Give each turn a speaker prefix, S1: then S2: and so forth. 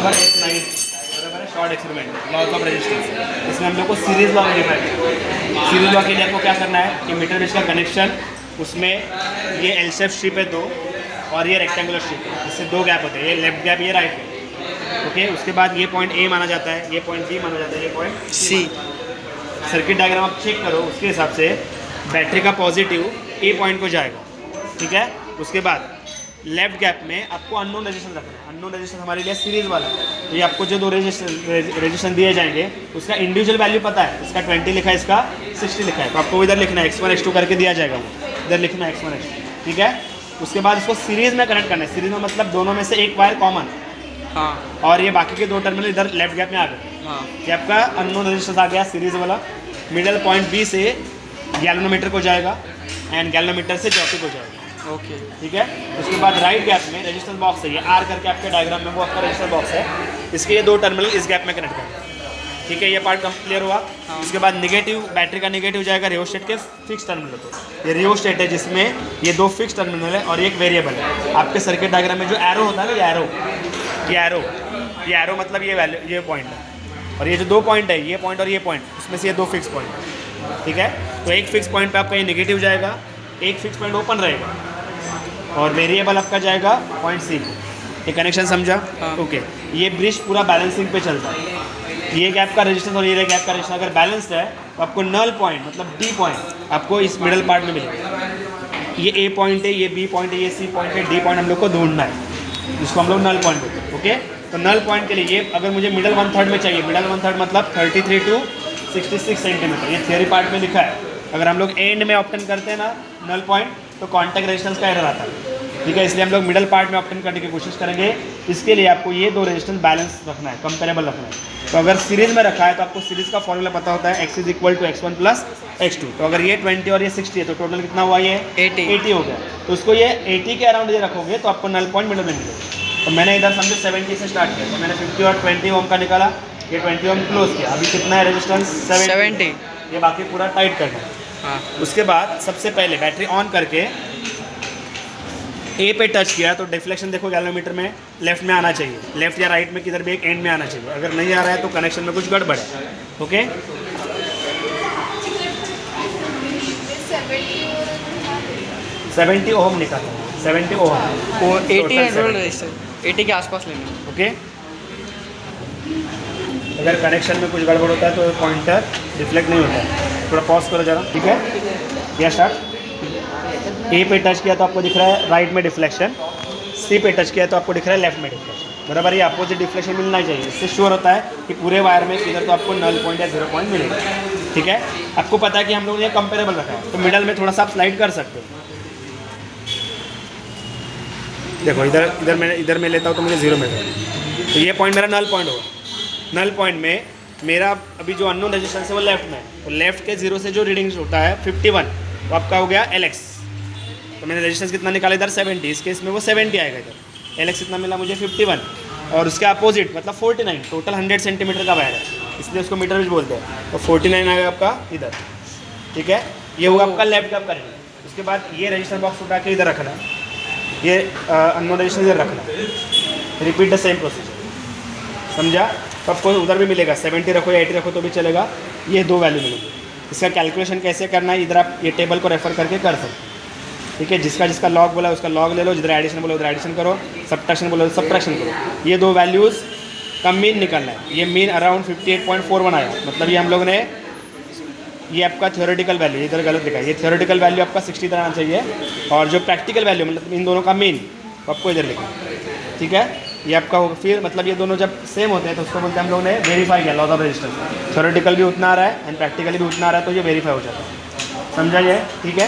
S1: Number S9 बराबर है, short experiment laws of resistance. इसमें हम लोग को सीरीज लॉ वेरीफाई करना है। सीरीज लॉ के लिए आपको क्या करना है कि मीटर बेस का कनेक्शन, उसमें ये एल शेप स्ट्रिप है दो, और ये रेक्टेंगुलर स्ट्रिप है, इससे दो गैप होते हैं, ये लेफ्ट गैप, ये राइट गैप। ओके, उसके बाद ये पॉइंट ए माना जाता है, ये पॉइंट बी माना जाता है, ये पॉइंट सी। सर्किट डायग्राम आप चेक करो, उसके हिसाब से बैटरी का पॉजिटिव ए पॉइंट को जाएगा, ठीक है। उसके बाद लेफ्ट गैप में आपको अननोन रेजिस्टेंस रखना है। अननोन रेजिस्टेंस हमारे लिए सीरीज वाला है, तो ये आपको जो दो रेजिस्टेंस दिए जाएंगे उसका इंडिविजुअल वैल्यू पता है, इसका 20 लिखा है, इसका 60 लिखा है, तो आपको इधर लिखना है x1 x2 करके दिया जाएगा, वो इधर लिखना है x1 x2, ठीक है। उसके बाद इसको सीरीज में कनेक्ट करना है। सीरीज में मतलब दोनों में से एक वायर कॉमन, हाँ, और ये बाकी के दो टर्मिनल इधर लेफ्ट गैप में आ गए, हाँ। ये आपका अननोन रेजिस्टेंस आ गया सीरीज वाला। मिडल पॉइंट बी से गैल्वेनोमीटर को जाएगा एंड गैल्वेनोमीटर से जॉकी को जाएगा, ओके, ठीक है। उसके बाद राइट गैप में रेजिस्टेंस बॉक्स है, ये आर करके आपके डायग्राम में वो आपका रेजिस्टेंस बॉक्स है, इसके ये दो टर्मिनल इस गैप में कनेक्ट करना है, ठीक है। ये पार्ट क्लियर हुआ। हाँ। उसके बाद नेगेटिव, बैटरी का नेगेटिव जाएगा रियोस्टेट के फिक्स टर्मिनल को। ये रियोस्टेट है जिसमें ये दो फिक्स टर्मिनल है और एक वेरिएबल है। आपके सर्किट डायग्राम में जो एरो होता है ना, ये एरो मतलब ये वैल्यू, ये पॉइंट है, और ये जो दो पॉइंट है, ये पॉइंट और ये पॉइंट, उसमें से ये दो फिक्स पॉइंट है, ठीक है। तो एक फिक्स पॉइंट पे आपका ये नेगेटिव जाएगा, एक फिक्स पॉइंट ओपन रहेगा, और वेरिएबल आपका जाएगा पॉइंट सी को। ये कनेक्शन समझा? हाँ। ओके। ये ब्रिज पूरा बैलेंसिंग पे चलता है। ये गैप का रेजिस्टेंस और ये गैप का रेजिस्टेंस अगर बैलेंस्ड है तो आपको नल पॉइंट मतलब डी पॉइंट आपको इस मिडल पार्ट में मिलेगा। ये ए पॉइंट है, ये बी पॉइंट है, ये सी पॉइंट है, डी पॉइंट हम लोग को ढूंढना है, जिसको हम लोग नल पॉइंट बोलते हैं, ओके। तो नल पॉइंट के लिए ये अगर मुझे मिडल 1/3 में चाहिए, मिडल 1/3 मतलब 33 to 66 सेंटीमीटर, ये थियरी पार्ट में लिखा है। अगर हम लोग एंड में ऑप्शन करते हैं ना नल पॉइंट, तो कॉन्टैक्ट रेजिस्टेंस का एरर आता है, ठीक है। इसलिए हम लोग मिडल पार्ट में ऑप्शन करने की कोशिश करेंगे। इसके लिए आपको ये दो रेजिस्टेंस बैलेंस रखना है, कंपेरेबल रखना है। तो अगर सीरीज में रखा है तो आपको सीरीज का फॉर्मूला पता होता है, x = x1 + x2। तो अगर ये 20 और ये 60 है तो टोटल कितना हुआ, ये 80 हो गया। तो उसको ये 80 के अराउंड ये रखोगे तो आपको नल पॉइंट मिडल में मिलेगा। तो मैंने इधर समझो 70 से स्टार्ट किया, तो मैंने 50 और 20 ओम का निकाला, ये 20 ओम क्लोज किया। अभी कितना है रेजिस्टेंस, 70। ये बाकी पूरा टाइट करना है। हाँ। उसके बाद सबसे पहले बैटरी ऑन करके ए पे टच किया तो डिफ्लेक्शन देखो गैल्वेनोमीटर में लेफ्ट में आना चाहिए, लेफ्ट या राइट में किधर भी एक एंड में आना चाहिए। अगर नहीं आ रहा है तो कनेक्शन में कुछ गड़बड़ है, ओके। 70 ओम निकाला, 70 ओम और
S2: 80 के आसपास लेना,
S1: ओके। अगर कनेक्शन में कुछ गड़बड़ होता है तो पॉइंटर डिफ्लेक्ट नहीं होता है। थोड़ा पॉज करो जरा, ठीक है। या स्टार्ट। ए पे टच किया तो आपको दिख रहा है राइट में डिफ्लेक्शन, सी पे टच किया तो आपको दिख रहा है लेफ्ट में डिफ्लेक्शन, बराबर। ये अपोजिट डिफ्लेक्शन मिलना ही चाहिए, इससे श्योर होता है कि पूरे वायर में किधर तो आपको नल पॉइंट या 0 पॉइंट मिलेगा, ठीक है। आपको पता है कि हम लोगों ने कंपेरेबल रखा है, तो मिडल में थोड़ा सा आप स्लाइड कर सकते हो। देखो इधर मैं लेता हूँ तो मुझे 0 मिलेगा, तो ये पॉइंट मेरा नल पॉइंट होगा। नल पॉइंट में मेरा अभी जो अननोन रेजिस्टेंस है वो लेफ्ट में, तो लेफ्ट के 0 से जो रीडिंग होता है 51, वो आपका हो गया LX। तो मैंने रेजिस्टेंस कितना निकाला इधर 70, इस केस में वो 70 आएगा इधर। LX कितना मिला मुझे 51, और उसके अपोजिट मतलब 49, टोटल 100 सेंटीमीटर का वायर है, इसलिए उसको मीटर भी बोलते हैं। तो 49 आएगा आपका इधर, ठीक है। ये हुआ आपका लेफ्ट गैप का रीडिंग। उसके बाद ये रजिस्टर बॉक्स उठा के इधर रखना, ये अननोन रजिस्टर इधर रखना। रिपीट द सेम प्रोसीजर, समझा। तो आपको उधर भी मिलेगा, 70 रखो या 80 रखो तो भी चलेगा, ये दो वैल्यू मिलेगी। इसका कैलकुलेशन कैसे करना है इधर आप ये टेबल को रेफर करके कर सकते हैं, ठीक है। जिसका लॉग बोला उसका लॉग ले लो, जिधर एडिशन बोला उधर एडिशन करो, सब्ट्रैक्शन बोला तो सब्ट्रैक्शन करो। ये दो वैल्यूज़ का मीन निकालना है। ये मीन अराउंड 58.41 आया, मतलब ये हम लोग ने, ये आपका थ्योरेटिकल वैल्यू इधर गलत दिखा है, ये थ्योरेटिकल वैल्यू आपका 60 इधर आना चाहिए, और जो प्रैक्टिकल वैल्यू मतलब इन दोनों का मीन आपको इधर लिखना, ठीक है। ये आपका होगा, फिर मतलब ये दोनों जब सेम होते हैं तो उसको बोलते हैं हम लोगों ने वेरीफाई किया, लॉज ऑफ रेजिस्टेंस। थ्योरेटिकल भी उतना आ रहा है एंड प्रैक्टिकली भी उतना आ रहा है, तो ये वेरीफाई हो जाता है, समझा ये, ठीक है।